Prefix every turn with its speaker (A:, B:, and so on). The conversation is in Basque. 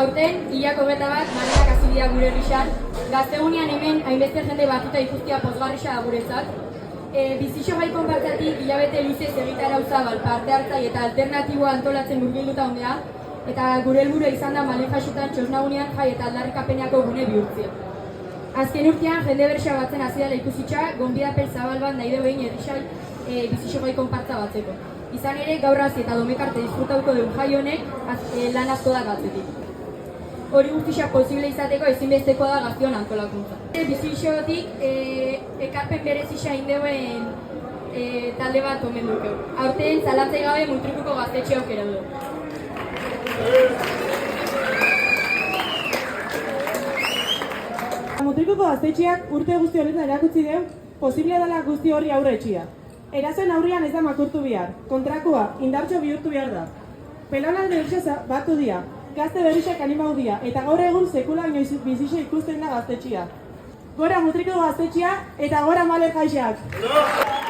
A: Aurten, hilak 21 manenak hasi dira gure herrixan, gaztegunean hemen hainbeste jende batuta ikustia pozgarrisa da guretzat. Bizixo gai konpartzatik hilabete luzez egitara uzabal parte hartzai eta alternatiboa antolatzen murgilduta ondea, eta gure helburua izan da malen jasotan txosnagunean jai eta aldarrikapeneko gune bihurtzea. Azken urtean, jende berxa batzen hasi dela ikusitxa, gonbidapen zabal bat nahi dugu herrixai bizixo gai konpartza batzeko. Izan ere, gaur hasi eta domekarte disfrutauko dugu jai honek lan asko da gatzetik. Hori guztia posible izateko ezinbestekoa da gazteon antolakuntza. Bizixotik ekarpen berezisa indeuen talde bat omen dukeu. Aurten, zalantzai gabe Mutrikuko gaztetxe aukera du.
B: Mutrikuko gaztetxeak urte guzti honetan erakutsi deu posible dela guzti horri aurre etxia. Erasoen aurrian ez da makurtu behar, kontrakoa, indartxo bihurtu behar da. Pelanak berrixa batu dira, gazte berrixak animau dira, eta gaur egun sekula inoiz bizixo ikusten da gaztetxea. Gora Mutrikuko gaztetxea eta gora Malen jaixak!